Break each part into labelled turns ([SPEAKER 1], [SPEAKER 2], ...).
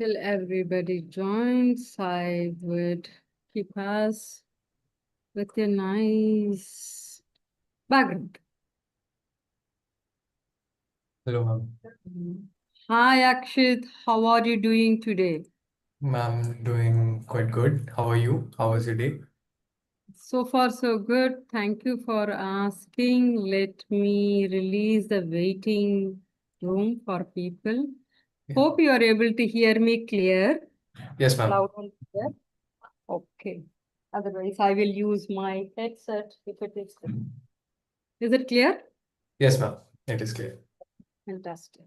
[SPEAKER 1] Till everybody joins, I would keep us with a nice background.
[SPEAKER 2] Hello, ma'am.
[SPEAKER 1] Hi, Akshit. How are you doing today?
[SPEAKER 2] I'm doing quite good. How are you? How was your day?
[SPEAKER 1] So far, so good. Thank you for asking. Let me release the waiting room for people.
[SPEAKER 2] Yeah.
[SPEAKER 1] Hope you are able to hear me clear,
[SPEAKER 2] Yes, ma'am.
[SPEAKER 1] loud and clear. Okay. Otherwise, I will use my headset if it is. Is it clear?
[SPEAKER 2] Yes, ma'am. It is clear.
[SPEAKER 1] Fantastic.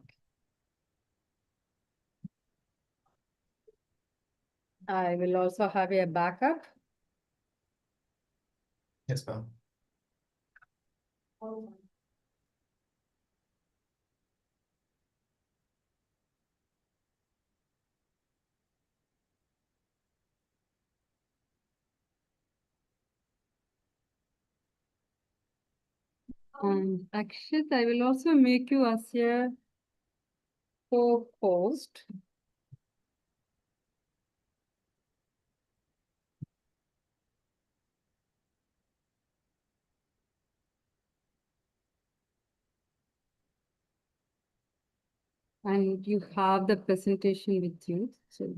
[SPEAKER 1] I will also have a backup.
[SPEAKER 2] Yes, ma'am.
[SPEAKER 1] Akshit, I will also make you as a co-host. And you have the presentation with you. So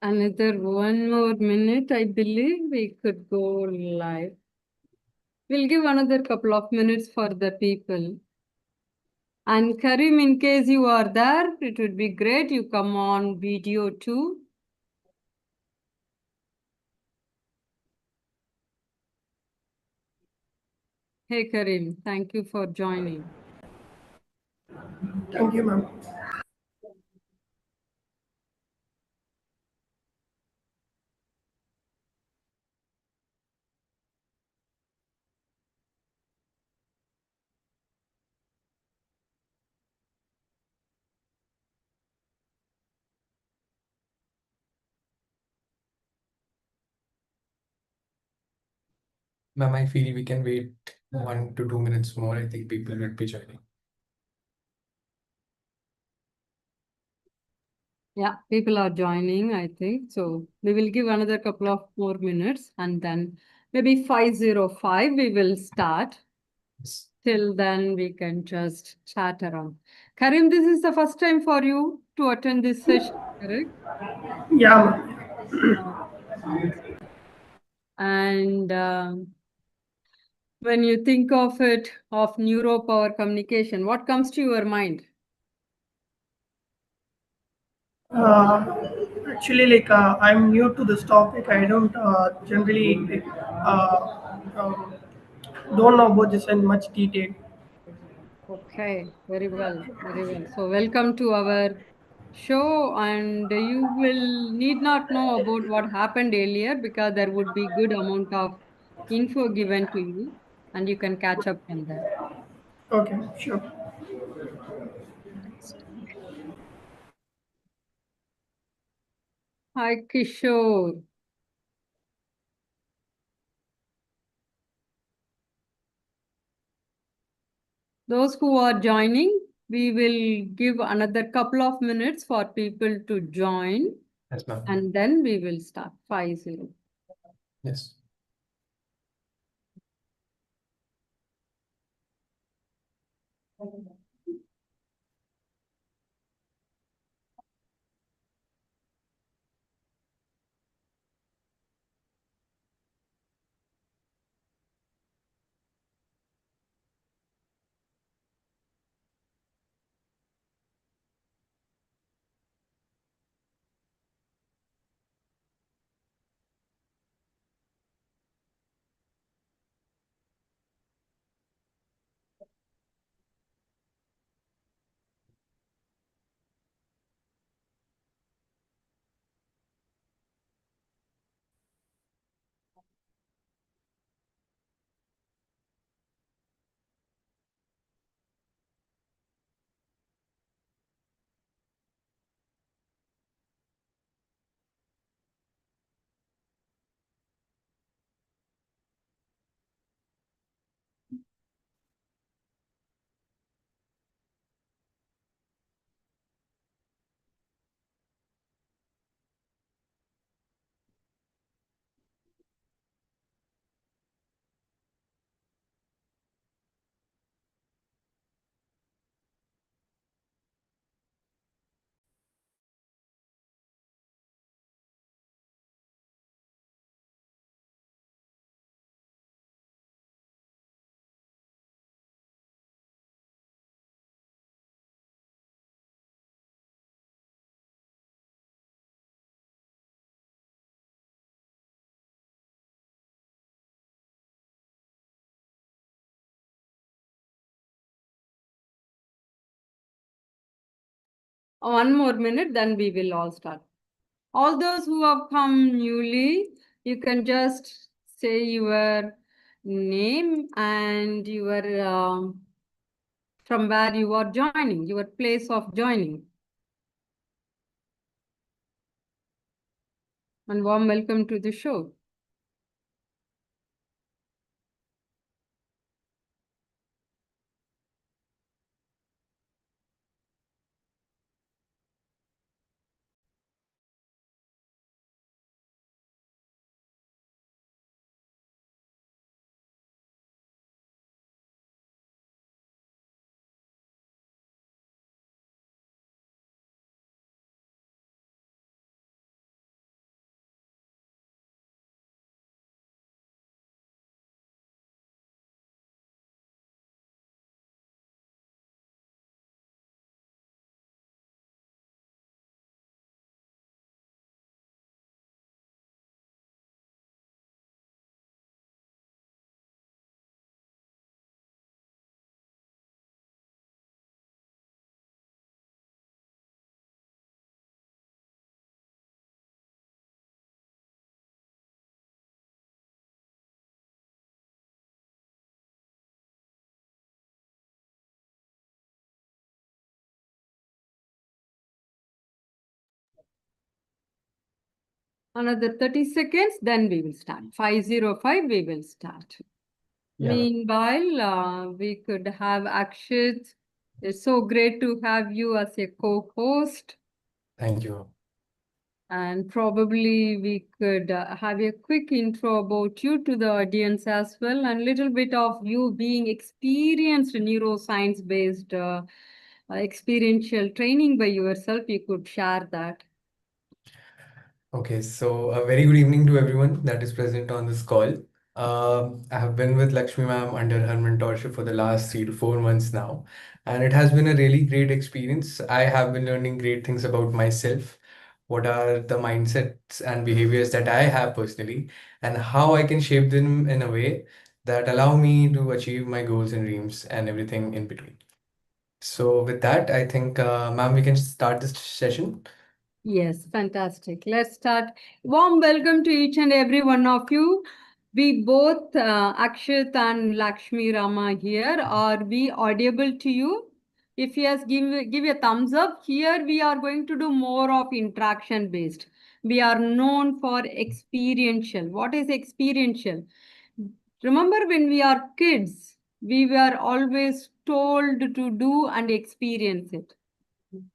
[SPEAKER 1] another 1 more minute, I believe we could go live. We'll give another couple of minutes for the people. And Karim, in case you are there, it would be great you come on video too. Hey Karim, thank you for joining.
[SPEAKER 3] Thank you, ma'am.
[SPEAKER 2] Ma'am, I feel we can wait 1 to 2 minutes more. I think people will be joining.
[SPEAKER 1] Yeah, people are joining, I think. So we will give another couple of more minutes and then maybe 5:05 we will start.
[SPEAKER 2] Yes.
[SPEAKER 1] Till then we can just chat around. Karim, this is the first time for you to attend this session, correct?
[SPEAKER 3] Yeah, ma'am.
[SPEAKER 1] Uh, and when you think of it, of neuro power communication, what comes to your mind?
[SPEAKER 3] Actually, I'm new to this topic. I don't generally um, don't know about this in much detail.
[SPEAKER 1] Okay, very well, very well. So welcome to our show, and you will need not know about what happened earlier because there would be good amount of info given to you, and you can catch up from there.
[SPEAKER 3] Okay, sure.
[SPEAKER 1] Hi, Kishore. Those who are joining, we will give another couple of minutes for people to join,
[SPEAKER 2] Yes, ma'am.
[SPEAKER 1] and then we will start 5:0.
[SPEAKER 2] Yes.
[SPEAKER 1] One more minute, then we will all start. All those who have come newly, you can just say your name and your from where you are joining, your place of joining. And warm welcome to the show. Another 30 seconds, then we will start. 5:05, we will start.
[SPEAKER 2] Yeah.
[SPEAKER 1] Meanwhile, we could have Akshit. It's so great to have you as a co-host.
[SPEAKER 2] Thank you.
[SPEAKER 1] And probably we could have a quick intro about you to the audience as well, and little bit of you being experienced neuroscience-based experiential training by yourself. You could share that.
[SPEAKER 2] Okay, so a very good evening to everyone that is present on this call. I have been with Lakshmi ma'am under her mentorship for the last 3 to 4 months now, and it has been a really great experience. I have been learning great things about myself, what are the mindsets and behaviors that I have personally, and how I can shape them in a way that allow me to achieve my goals and dreams and everything in between. So with that, I think, ma'am, we can start this session.
[SPEAKER 1] Yes, fantastic. Let's start. Warm welcome to each and every one of you. We both, Akshit and Lakshmi Rama here. Are we audible to you? If yes, give a thumbs up. Here we are going to do more of interaction based. We are known for experiential. What is experiential? Remember when we are kids, we were always told to do and experience it.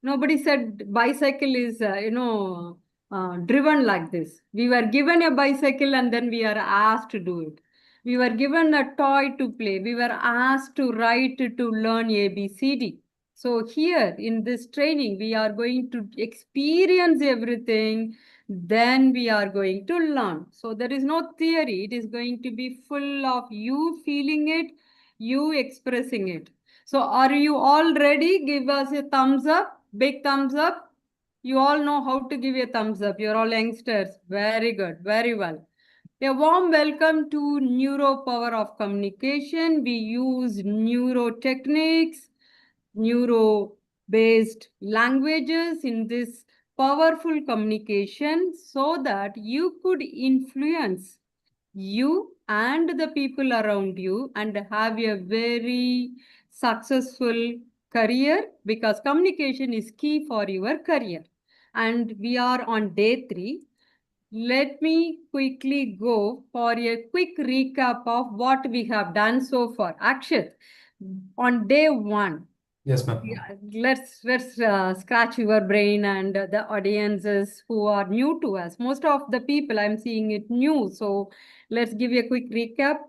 [SPEAKER 1] Nobody said bicycle is, driven like this. We were given a bicycle and then we are asked to do it. We were given a toy to play. We were asked to write to learn ABCD. So here in this training, we are going to experience everything. Then we are going to learn. So there is no theory. It is going to be full of you feeling it, you expressing it. So are you all ready? Give us a thumbs up, big thumbs up. You all know how to give a thumbs up. You're all youngsters. Very good, very well. A warm welcome to Neuro Power of Communication. We use neuro techniques, neuro-based languages in this powerful communication so that you could influence you and the people around you and have a very successful career, because communication is key for your career. And we are on day 3. Let me quickly go for a quick recap of what we have done so far. Akshit, on day 1,
[SPEAKER 2] Yes, ma'am.
[SPEAKER 1] yeah, let's scratch your brain and the audiences who are new to us. Most of the people I'm seeing it new, so let's give you a quick recap.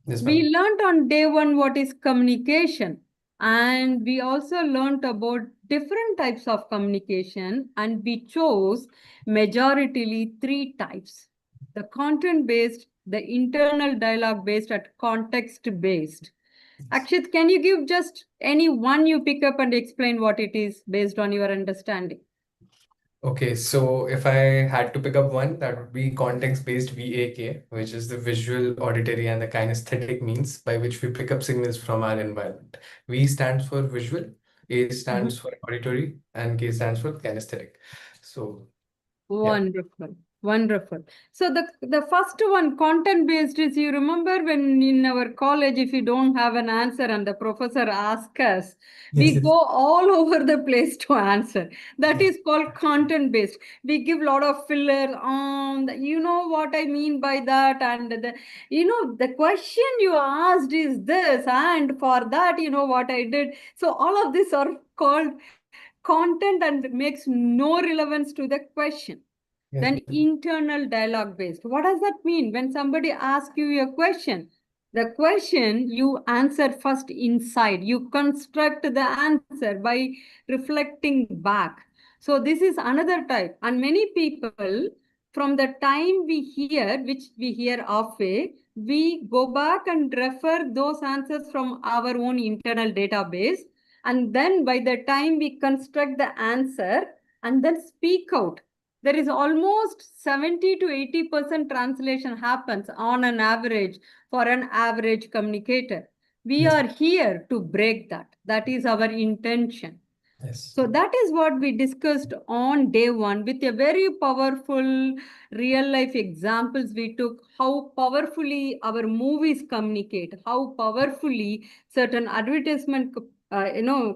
[SPEAKER 2] Yes, ma'am.
[SPEAKER 1] We learned on day 1 what is communication, and we also learned about different types of communication, and we chose majoritarily 3 types: the content based, the internal dialogue based, and context based. Akshit, can you give just any one you pick up and explain what it is based on your understanding?
[SPEAKER 2] Okay, so if I had to pick up one, that would be context-based VAK, which is the visual, auditory, and the kinesthetic means by which we pick up signals from our environment. V stands for visual, A stands for auditory, and K stands for kinesthetic. So, yeah.
[SPEAKER 1] Wonderful, wonderful. So the first one, content based, is, you remember when in our college, if you don't have an answer and the professor asks us,
[SPEAKER 2] Yes,
[SPEAKER 1] we
[SPEAKER 2] yes.
[SPEAKER 1] go all over the place to answer. That is called content based. We give a lot of filler on, you know what I mean by that, and the question you asked is this, and for that, you know what I did. So all of these are called content and makes no relevance to the question.
[SPEAKER 2] Yes.
[SPEAKER 1] Then internal dialogue based. What does that mean? When somebody asks you a question, the question you answer first inside. You construct the answer by reflecting back. So this is another type. And many people, from the time we hear, which we hear halfway, we go back and refer those answers from our own internal database. And then by the time we construct the answer and then speak out, there is almost 70 to 80% translation happens on an average for an average communicator. We
[SPEAKER 2] Yes.
[SPEAKER 1] are here to break that. That is our intention.
[SPEAKER 2] Yes.
[SPEAKER 1] So that is what we discussed on day one with a very powerful real life examples. We took how powerfully our movies communicate, how powerfully certain advertisement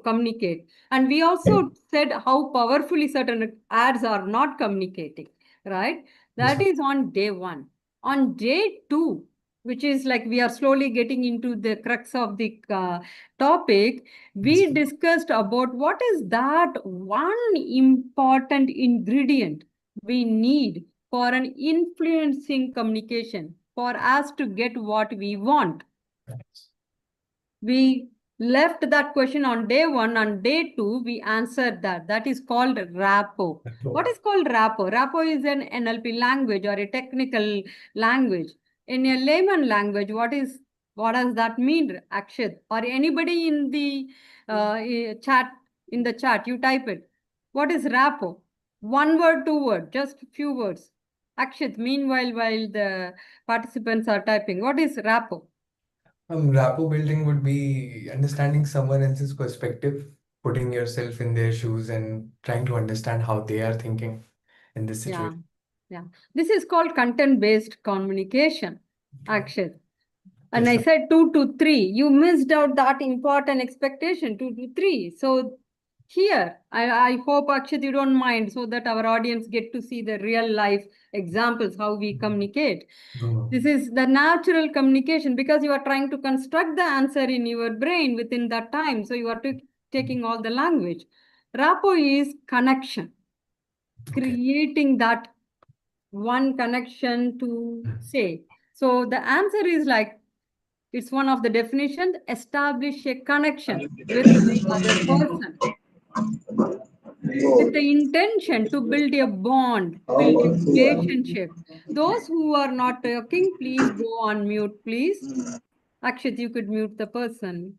[SPEAKER 1] communicate. And we also said how powerfully certain ads are not communicating, right?
[SPEAKER 2] Yes.
[SPEAKER 1] That is on day one. On day two, which is like we are slowly getting into the crux of the topic, we discussed about what is that one important ingredient we need for an influencing communication for us to get what we want. We left that question on day one. On day two, we answered that. That is called rapport. What is called rapport? Rapport is an NLP language or a technical language. In a layman language, what does that mean, Akshit? Or anybody in the chat, you type it. What is rapport? One word, two word, just few words. Akshit, meanwhile, while the participants are typing, what is rapport?
[SPEAKER 2] Rapport building would be understanding someone else's perspective, putting yourself in their shoes, and trying to understand how they are thinking in this
[SPEAKER 1] Yeah,
[SPEAKER 2] situation.
[SPEAKER 1] yeah. This is called content-based communication, Akshat. And
[SPEAKER 2] Yes,
[SPEAKER 1] I
[SPEAKER 2] ma'am.
[SPEAKER 1] said 2 to 3. You missed out that important expectation, 2 to 3. So here, I hope, Akshat, you don't mind, so that our audience get to see the real life examples, how we communicate.
[SPEAKER 2] No, no.
[SPEAKER 1] This is the natural communication because you are trying to construct the answer in your brain within that time. So you are taking all the language. Rapport is connection,
[SPEAKER 2] Okay.
[SPEAKER 1] creating that one connection to say. So the answer is like, it's one of the definitions, establish a connection with the other person with the intention to build a bond, build a relationship. Those who are not talking, please go on mute, please. Akshit, you could mute the person.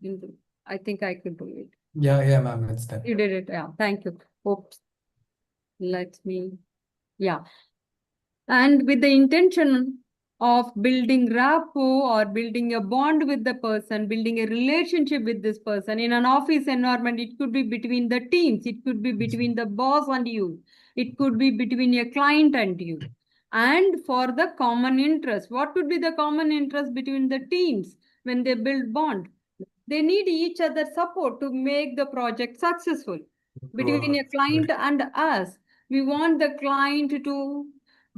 [SPEAKER 1] I think I could do it.
[SPEAKER 2] Yeah, yeah, ma'am, it's done.
[SPEAKER 1] You did it. Yeah, thank you. Oops. Let me. Yeah. And with the intention of building rapport or building a bond with the person, building a relationship with this person in an office environment, it could be between the teams, it could be between the boss and you, it could be between a client and you. And for the common interest, what could be the common interest between the teams when they build bond? They need each other's support to make the project successful. Between a client and us, we want the client to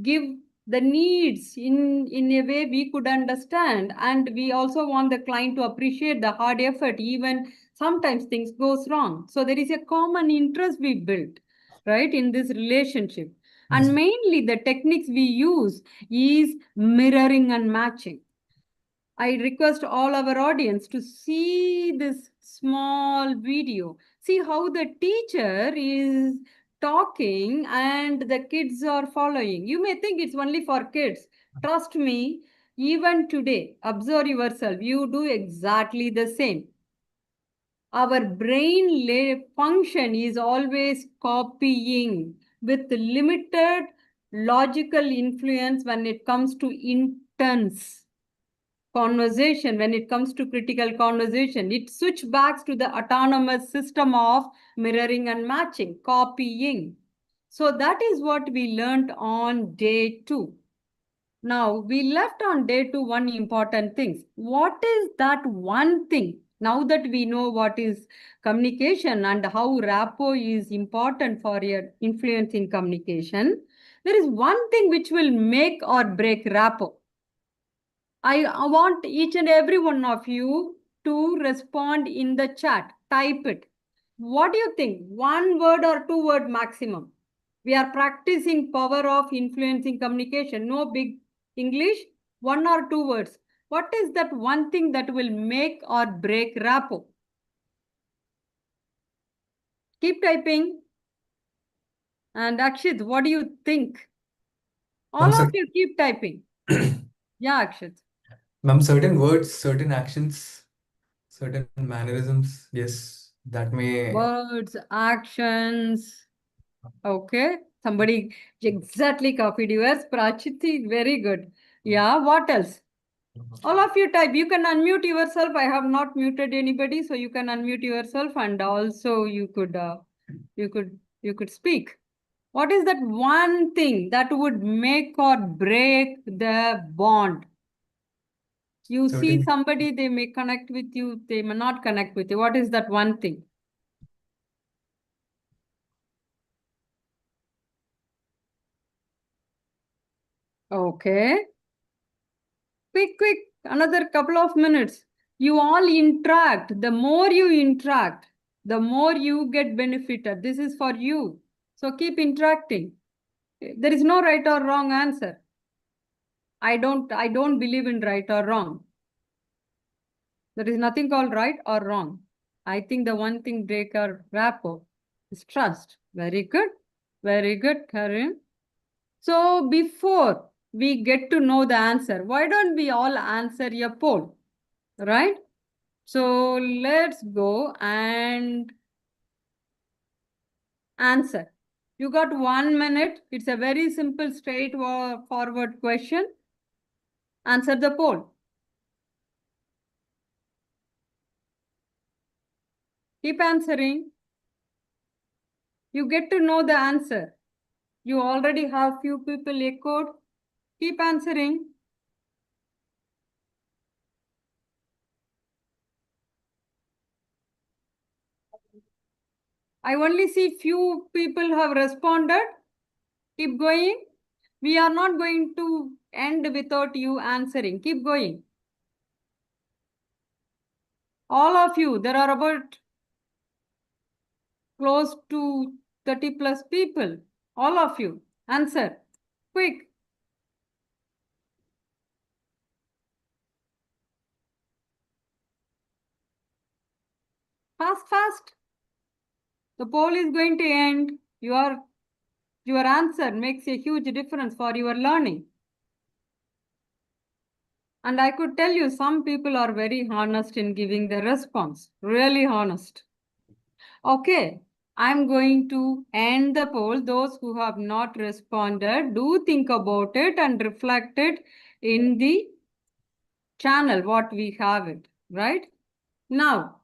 [SPEAKER 1] give the needs in a way we could understand, and we also want the client to appreciate the hard effort even sometimes things goes wrong. So there is a common interest we built, right, in this relationship.
[SPEAKER 2] Yes.
[SPEAKER 1] And mainly the techniques we use is mirroring and matching. I request all our audience to see this small video. See how the teacher is talking and the kids are following. You may think it's only for kids. Trust me, even today, observe yourself. You do exactly the same. Our brain function is always copying with limited logical influence when it comes to intents. conversation, when it comes to critical conversation, it switch backs to the autonomous system of mirroring and matching, copying. So that is what we learned on day 2. Now, we left on day 2 one important thing. What is that one thing? Now that we know what is communication and how rapport is important for your influence in communication, there is one thing which will make or break rapport. I want each and every one of you to respond in the chat. Type it. What do you think? One word or 2 word maximum? We are practicing power of influencing communication. No big English, 1 or 2 words. What is that one thing that will make or break rapport? Keep typing. And Akshit, what do you think? All
[SPEAKER 2] Ma'am,
[SPEAKER 1] of you keep typing. Yeah, Akshit.
[SPEAKER 2] ma'am, certain words, certain actions, certain mannerisms, yes, that may.
[SPEAKER 1] Words, actions. Okay. Somebody exactly copied yours. Prachiti, very good. Yeah, what else? All of you type. You can unmute yourself. I have not muted anybody, so you can unmute yourself, and also you could speak. What is that one thing that would make or break the bond? You see
[SPEAKER 2] Certain.
[SPEAKER 1] somebody, they may connect with you, they may not connect with you. What is that one thing? Okay. Quick, another couple of minutes. You all interact. The more you interact, the more you get benefited. This is for you. So keep interacting. There is no right or wrong answer. I don't believe in right or wrong. There is nothing called right or wrong. I think the one thing break our rapport is trust. Very good. Very good, Karin. So before we get to know the answer, why don't we all answer a poll, right? So let's go and answer. You got 1 minute. It's a very simple, straightforward question. Answer the poll. Keep answering. You get to know the answer. You already have few people echoed. Keep answering. I only see few people have responded. Keep going. We are not going to end without you answering. Keep going. All of you, there are about close to 30 plus people. All of you, answer. Quick. Fast. The poll is going to end. Your answer makes a huge difference for your learning. And I could tell you some people are very honest in giving the response. Really honest. Okay. I'm going to end the poll. Those who have not responded, do think about it and reflect it in the channel, what we have it, right? Now,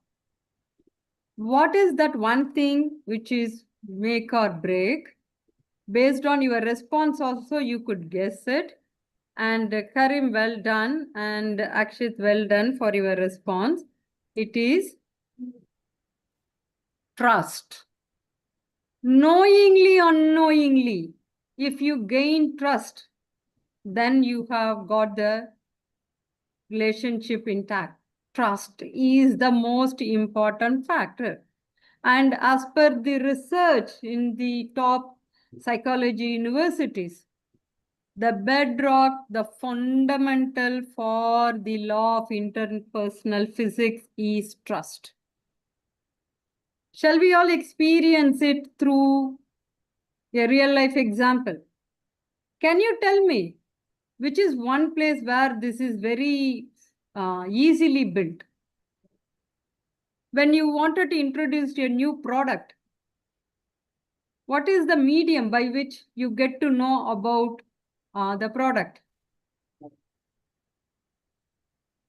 [SPEAKER 1] what is that one thing which is make or break? Based on your response also, you could guess it. And Karim, well done. And Akshit, well done for your response. It is trust. Knowingly, unknowingly, if you gain trust, then you have got the relationship intact. Trust is the most important factor. And as per the research in the top psychology universities, the bedrock, the fundamental for the law of interpersonal physics is trust. Shall we all experience it through a real life example? Can you tell me which is one place where this is very easily built? When you wanted to introduce your new product, what is the medium by which you get to know about the product?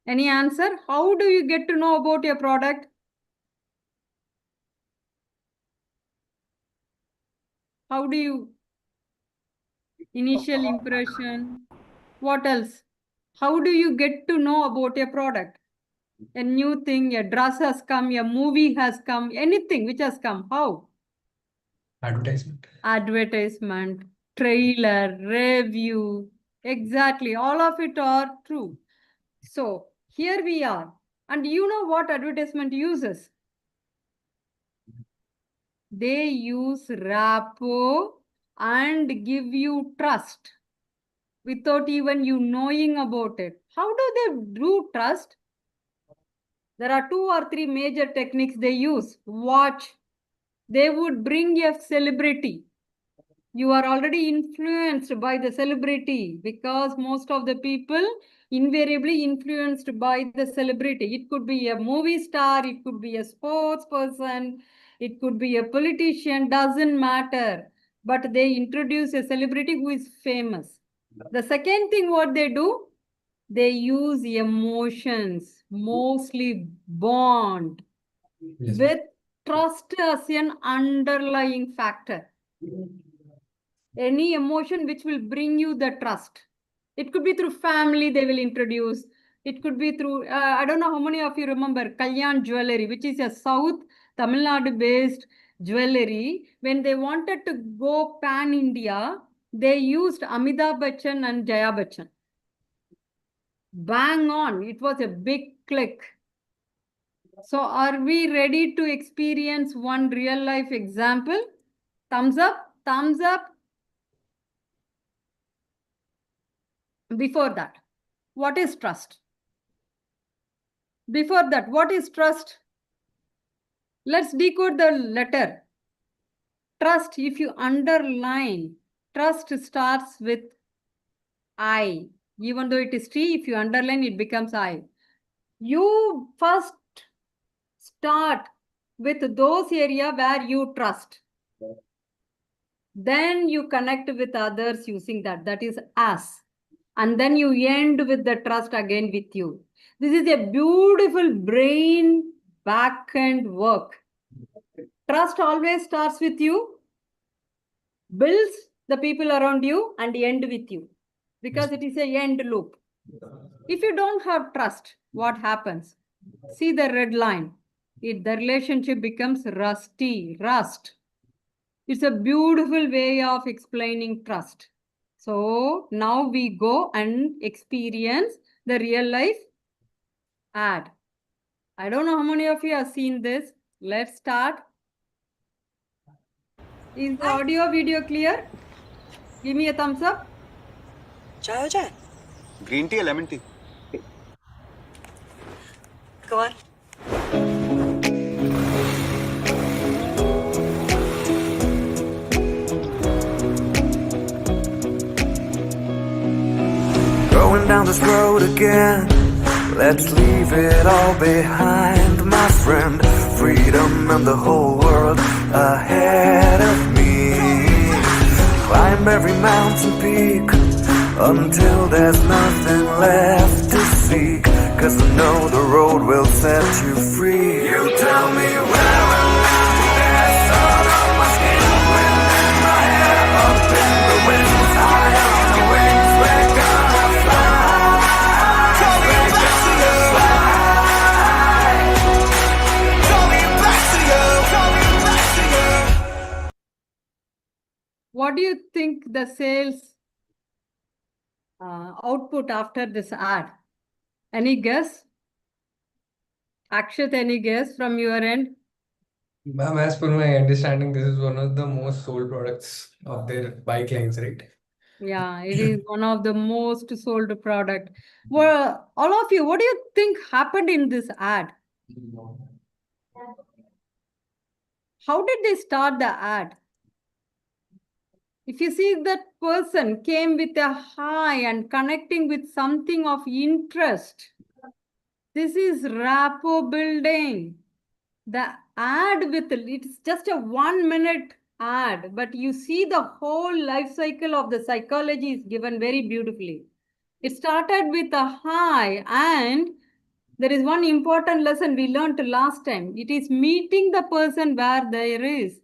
[SPEAKER 1] Any answer? How do you get to know about your product? How do you initial impression? What else? How do you get to know about your product? A new thing, a dress has come, a movie has come, anything which has come. How?
[SPEAKER 2] Advertisement.
[SPEAKER 1] Advertisement, trailer, review. Exactly. All of it are true. So here we are. And you know what advertisement uses? They use rapport and give you trust without even you knowing about it. How do they do trust? There are 2 or 3 major techniques they use. Watch. They would bring a celebrity. You are already influenced by the celebrity because most of the people invariably influenced by the celebrity. It could be a movie star, it could be a sports person, it could be a politician, doesn't matter. But they introduce a celebrity who is famous. The second thing what they do, they use emotions, mostly bond
[SPEAKER 2] Yes,
[SPEAKER 1] with trust as an underlying factor. Any emotion which will bring you the trust. It could be through family, they will introduce. It could be through, I don't know how many of you remember Kalyan Jewelry, which is a South Tamil Nadu based jewelry. When they wanted to go pan India, they used Amitabh Bachchan and Jaya Bachchan. Bang on, it was a big click. So are we ready to experience one real life example? Thumbs up, thumbs up. Before that, what is trust? Before that, what is trust? Let's decode the letter. Trust, if you underline, trust starts with I. Even though it is T, if you underline, it becomes I. You first start with those areas where you trust. Then you connect with others using that. That is us. And then you end with the trust again with you. This is a beautiful brain back end work. Trust always starts with you, builds the people around you, and end with you because it is a end loop. If you don't have trust, what happens? See the red line. The relationship becomes rusty, rust. It's a beautiful way of explaining trust. So now we go and experience the real life ad. I don't know how many of you have seen this. Let's start. Is the audio video clear? Give me a thumbs up.
[SPEAKER 4] चाय हो जाए
[SPEAKER 5] green tea या lemon tea
[SPEAKER 4] Go on.
[SPEAKER 6] Going down this road again. Let's leave it all behind, my friend. Freedom and the whole world ahead of me. Climb every mountain peak until there's nothing left to seek. 'Cause I know the road will set you free. You tell me where will there's sun on my skin, wind in my hair, up in the winds, high on the wings, we're gonna fly. Coming back to you, fly. Coming back to you, coming back to you.
[SPEAKER 1] What do you think the sales output after this ad? Any guess? Akshat, any guess from your end?
[SPEAKER 2] Ma'am, as per my understanding, this is one of the most sold products of their bike lines, right?
[SPEAKER 1] Yeah, it is one of the most sold product. Well, all of you, what do you think happened in this ad? How did they start the ad? If you see that person came with a high and connecting with something of interest, this is rapport building. The ad with it's just a 1 minute ad, but you see the whole life cycle of the psychology is given very beautifully. It started with a high and There is one important lesson we learned last time. It is meeting the person where there is.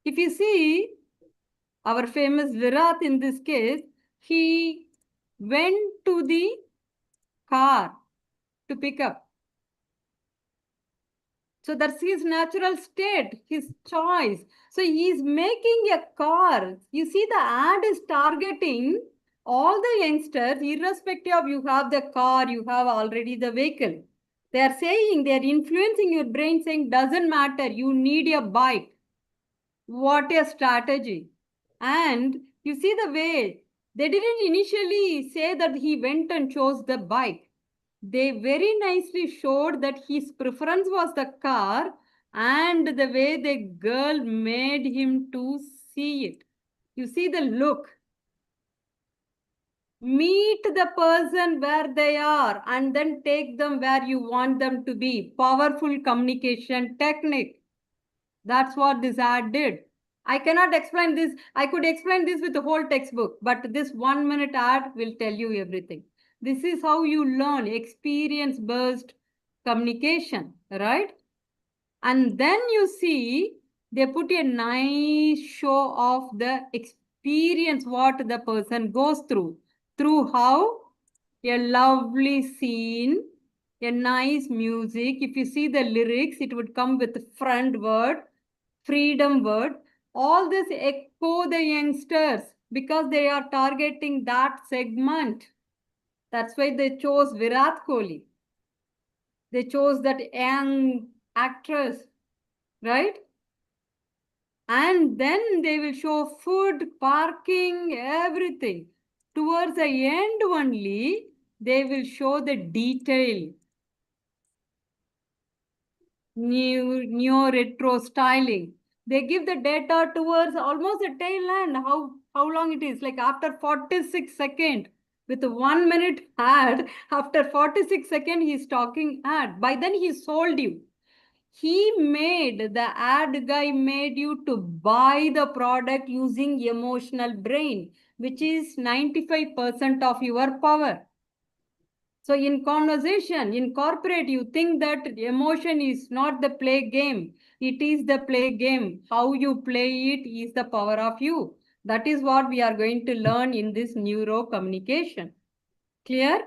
[SPEAKER 1] If you see our famous Virat in this case, he went to the car to pick up. So that's his natural state, his choice. So he's making a car. You see, the ad is targeting all the youngsters, irrespective of you have the car, you have already the vehicle. They are saying, they are influencing your brain, saying, doesn't matter, you need a bike. What a strategy. And you see the way, they didn't initially say that he went and chose the bike. They very nicely showed that his preference was the car and the way the girl made him to see it. You see the look. Meet the person where they are and then take them where you want them to be. Powerful communication technique. That's what this ad did. I cannot explain this. I could explain this with the whole textbook, but this 1 minute ad will tell you everything. This is how you learn experience-based communication, right? And then you see, they put a nice show of the experience, what the person goes through how a lovely scene, a nice music. If you see the lyrics, it would come with the front word, freedom word. All this echo the youngsters because they are targeting that segment. That's why they chose Virat Kohli. They chose that young actress, right? And then they will show food, parking, everything. Towards the end only, they will show the detail. New retro styling. They give the data towards almost the tail end, how long it is, like after 46 seconds. With a 1 minute ad, after 46 seconds, he's talking ad. By then, he sold you. The ad guy made you to buy the product using emotional brain, which is 95% of your power. So in conversation, in corporate, you think that emotion is not the play game. It is the play game. How you play it is the power of you. That is what we are going to learn in this neuro communication. Clear?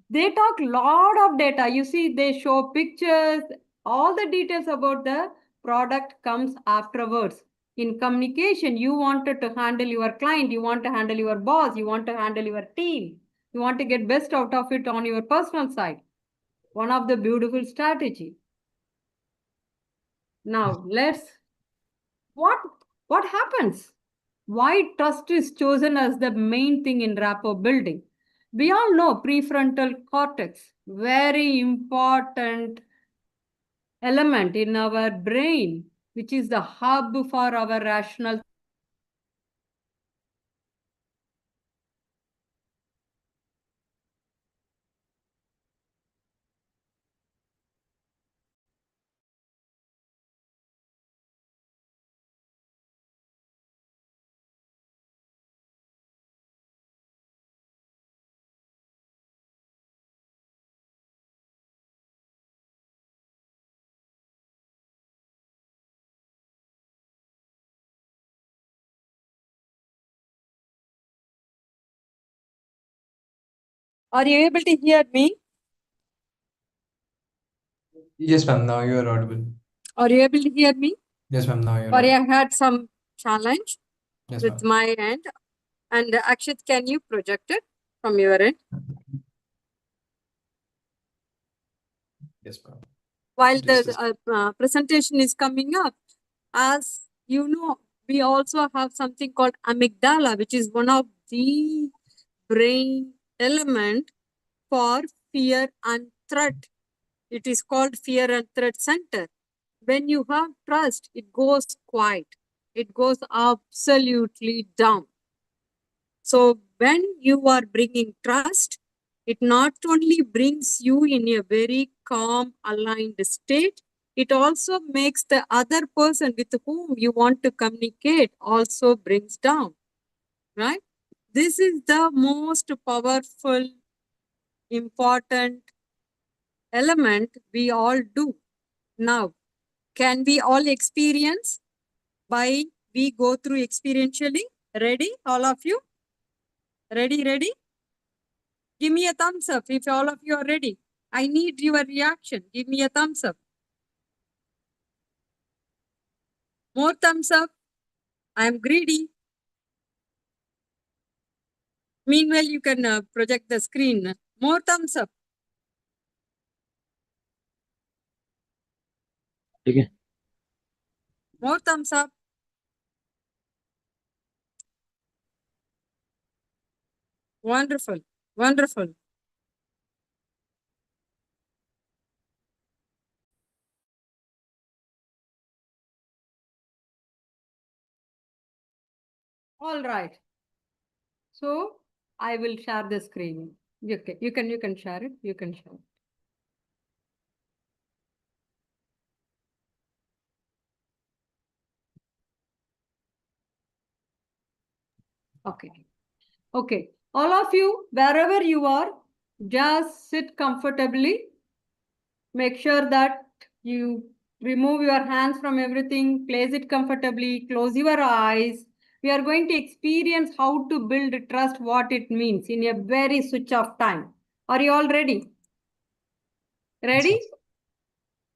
[SPEAKER 1] They talk lot of data. You see, they show pictures, all the details about the product comes afterwards. In communication, you wanted to handle your client, you want to handle your boss, you want to handle your team. You want to get best out of it on your personal side. One of the beautiful strategy. Now, what happens? Why trust is chosen as the main thing in rapport building? We all know prefrontal cortex, very important element in our brain, which is the hub for our rational. Are you able to hear me?
[SPEAKER 2] Yes, ma'am. Now you are audible.
[SPEAKER 1] Are you able to hear me?
[SPEAKER 2] Yes, ma'am. Now you're
[SPEAKER 1] Or
[SPEAKER 2] audible.
[SPEAKER 1] I had some challenge
[SPEAKER 2] Yes,
[SPEAKER 1] with
[SPEAKER 2] ma'am.
[SPEAKER 1] my end. And Akshit, can you project it from your end?
[SPEAKER 2] Yes, ma'am.
[SPEAKER 1] While
[SPEAKER 2] Just
[SPEAKER 1] the presentation is coming up, as you know, we also have something called amygdala, which is one of the brain element for fear and threat. It is called fear and threat center. When you have trust, it goes quiet. It goes absolutely down. So when you are bringing trust, it not only brings you in a very calm, aligned state, it also makes the other person with whom you want to communicate also brings down, right? This is the most powerful, important element we all do. Now, can we all experience by we go through experientially? Ready, all of you? Ready, ready? Give me a thumbs up if all of you are ready. I need your reaction. Give me a thumbs up. More thumbs up. I am greedy. Meanwhile, you can project the screen. More thumbs up.
[SPEAKER 7] Okay.
[SPEAKER 1] More thumbs up. Wonderful. Wonderful. All right. So I will share the screen. Okay, you can share it. You can share it. Okay. Okay. All of you, wherever you are, just sit comfortably. Make sure that you remove your hands from everything, place it comfortably, close your eyes. We are going to experience how to build trust, what it means in a very switch off time. Are you all ready? Ready?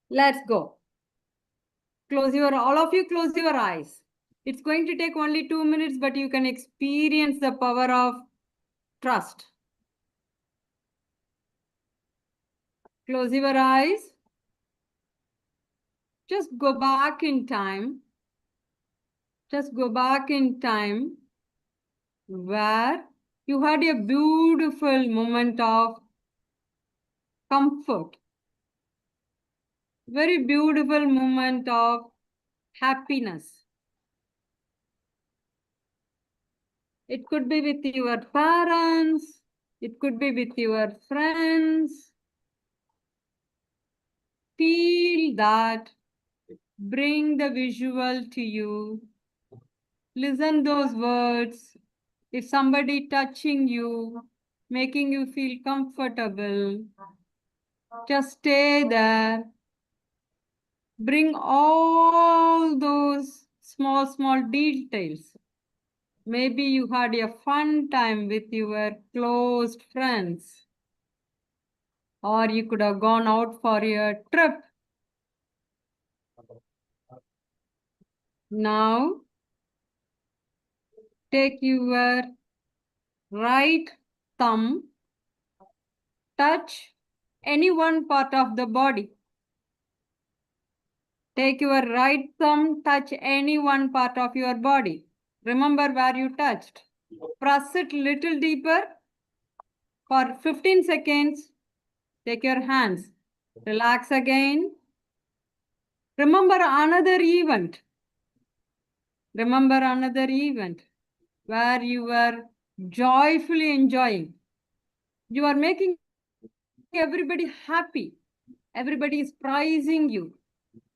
[SPEAKER 1] Let's go. All of you close your eyes. It's going to take only 2 minutes, but you can experience the power of trust. Close your eyes. Just go back in time. Just go back in time where you had a beautiful moment of comfort. Very beautiful moment of happiness. It could be with your parents. It could be with your friends. Feel that. Bring the visual to you. Listen those words. If somebody touching you, making you feel comfortable, just stay there. Bring all those small details. Maybe you had a fun time with your close friends, or you could have gone out for a trip. Now, take your right thumb, touch any one part of the body. Take your right thumb, touch any one part of your body. Remember where you touched. Press it little deeper for 15 seconds. Take your hands. Relax again. Remember another event. Remember another event where you were joyfully enjoying. You are making everybody happy. Everybody is praising you,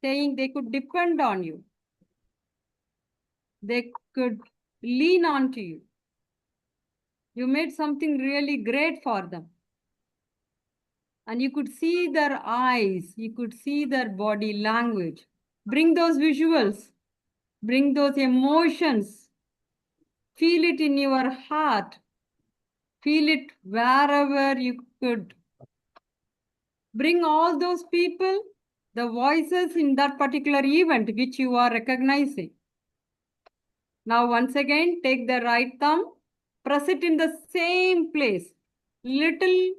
[SPEAKER 1] saying they could depend on you. They could lean on to you. You made something really great for them. And you could see their eyes, you could see their body language. Bring those visuals, bring those emotions. Feel it in your heart. Feel it wherever you could. Bring all those people, the voices in that particular event which you are recognizing. Now, once again, take the right thumb, press it in the same place, little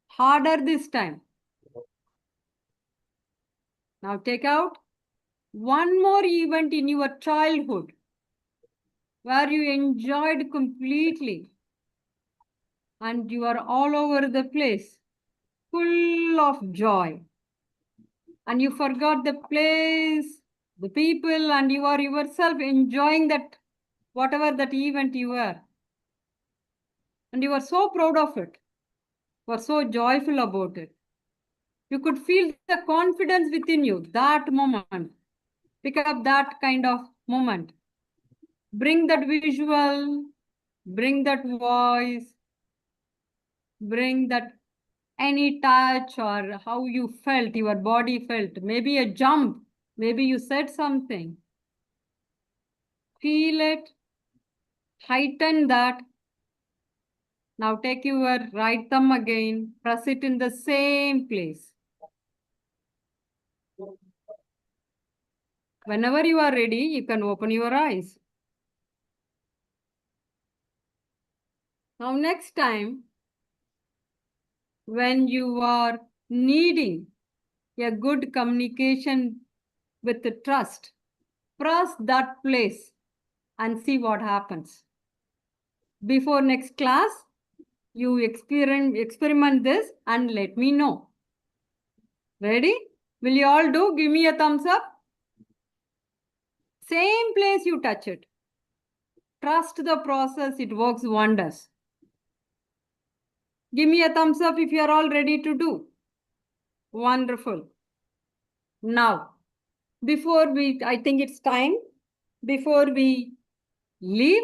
[SPEAKER 1] harder this time. Now, take out one more event in your childhood where you enjoyed completely and you are all over the place, full of joy. And you forgot the place, the people, and you are yourself enjoying that, whatever that event you were. And you are so proud of it. You are so joyful about it. You could feel the confidence within you, that moment. Pick up that kind of moment. Bring that visual, bring that voice, bring that Any touch or how you felt, your body felt, maybe a jump, maybe you said something. Feel it, heighten that. Now take your right thumb again, press it in the same place. Whenever you are ready, you can open your eyes. Now next time, when you are needing a good communication with the trust, press that place and see what happens. Before next class, you experiment this and let me know. Ready? Will you all do? Give me a thumbs up. Same place you touch it. Trust the process, it works wonders. Give me a thumbs up if you are all ready to do. Wonderful. Now, I think it's time, before we leave,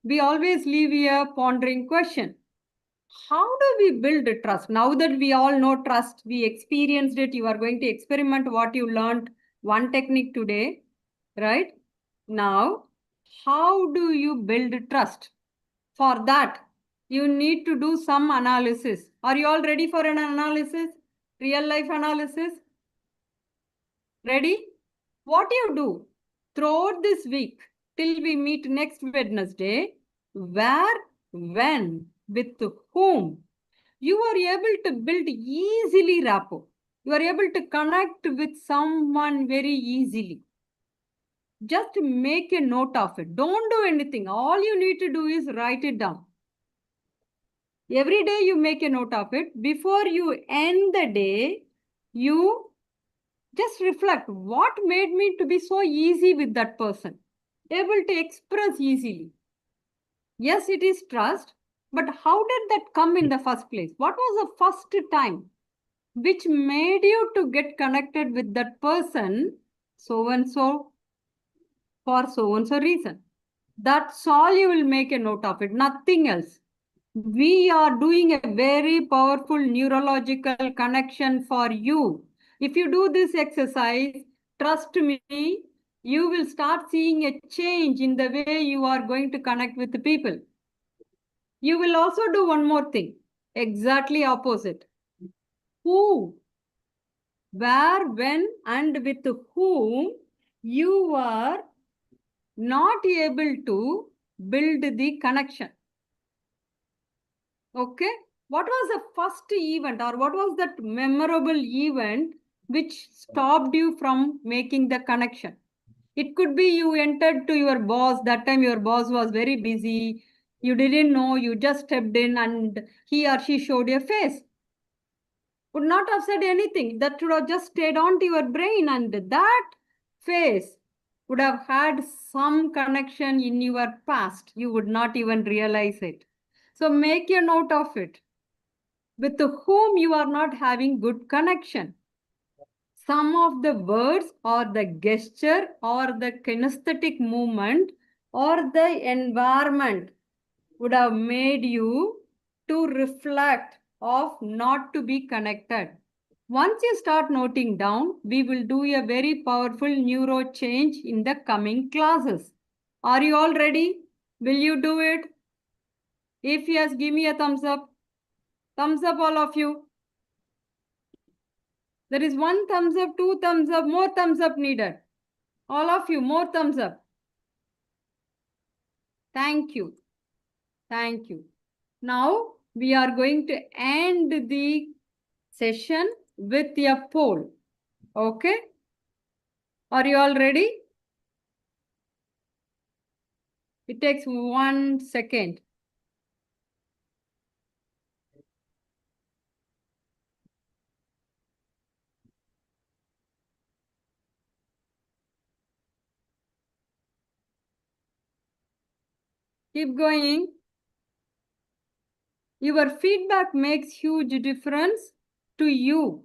[SPEAKER 1] we always leave here pondering question. How do we build trust? Now that we all know trust, we experienced it, you are going to experiment what you learned, one technique today, right? Now, how do you build trust? For that, you need to do some analysis. Are you all ready for an analysis? Real life analysis? Ready? What you do throughout this week till we meet next Wednesday, where, when, with whom, you are able to build easily rapport. You are able to connect with someone very easily. Just make a note of it. Don't do anything. All you need to do is write it down. Every day you make a note of it. Before you end the day, you just reflect what made me to be so easy with that person, able to express easily. Yes, it is trust, but how did that come in the first place? What was the first time which made you to get connected with that person so and so for so and so reason? That's all you will make a note of it, nothing else. We are doing a very powerful neurological connection for you. If you do this exercise, trust me, you will start seeing a change in the way you are going to connect with the people. You will also do one more thing, exactly opposite. Who, where, when, and with whom you are not able to build the connection. Okay, what was the first event or what was that memorable event which stopped you from making the connection? It could be you entered to your boss, that time your boss was very busy, you didn't know, you just stepped in and he or she showed your face. Would not have said anything, that would have just stayed on to your brain, and that face would have had some connection in your past. You would not even realize it. So make a note of it. With whom you are not having good connection. Some of the words or the gesture or the kinesthetic movement or the environment would have made you to reflect of not to be connected. Once you start noting down, we will do a very powerful neuro change in the coming classes. Are you all ready? Will you do it? If yes, give me a thumbs up. Thumbs up, all of you. There is one thumbs up, two thumbs up, more thumbs up needed. All of you, more thumbs up. Thank you. Thank you. Now we are going to end the session with a poll. Okay? Are you all ready? It takes 1 second. Keep going. Your feedback makes huge difference to you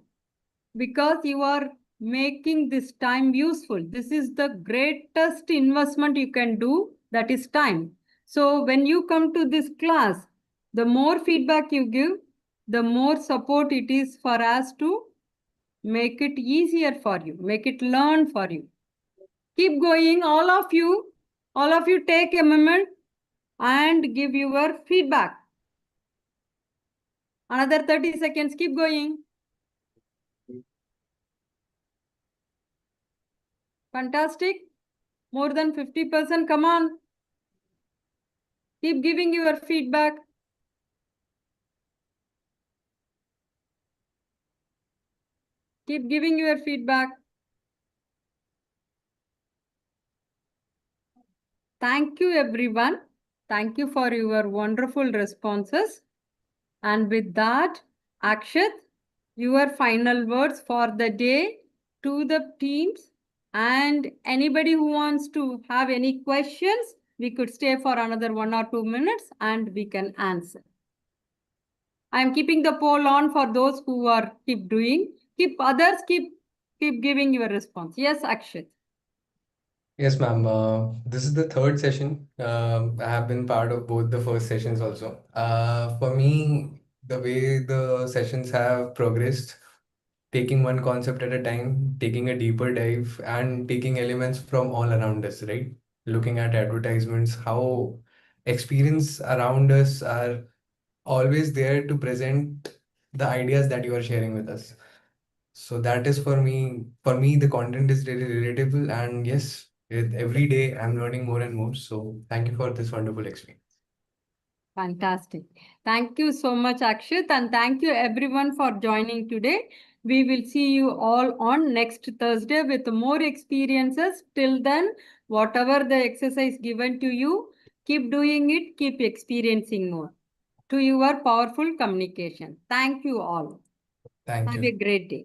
[SPEAKER 1] because you are making this time useful. This is the greatest investment you can do, that is time. So when you come to this class, the more feedback you give, the more support it is for us to make it easier for you, make it learn for you. Keep going, all of you take a moment and give your feedback. Another 30 seconds, keep going. Fantastic. More than 50%, come on. Keep giving your feedback. Keep giving your feedback. Thank you, everyone. Thank you for your wonderful responses. And with that, Akshat, your final words for the day to the teams and anybody who wants to have any questions, we could stay for another 1 or 2 minutes and we can answer. I am keeping the poll on for those who are keep doing. Keep others keep giving your response. Yes, Akshat.
[SPEAKER 2] Yes, ma'am. This is the third session. I have been part of both the first sessions also. For me, the way the sessions have progressed, taking one concept at a time, taking a deeper dive, and taking elements from all around us, right? Looking at advertisements, how experience around us are always there to present the ideas that you are sharing with us. So that is for me, the content is really relatable. And yes, with every day I'm learning more and more. So thank you for this wonderful experience.
[SPEAKER 1] Fantastic. Thank you so much, Akshat, and thank you everyone for joining today. We will see you all on next Thursday with more experiences. Till then, whatever the exercise given to you, keep doing it, keep experiencing more to your powerful communication. Thank you all.
[SPEAKER 2] Thank
[SPEAKER 1] Have
[SPEAKER 2] you.
[SPEAKER 1] a great day.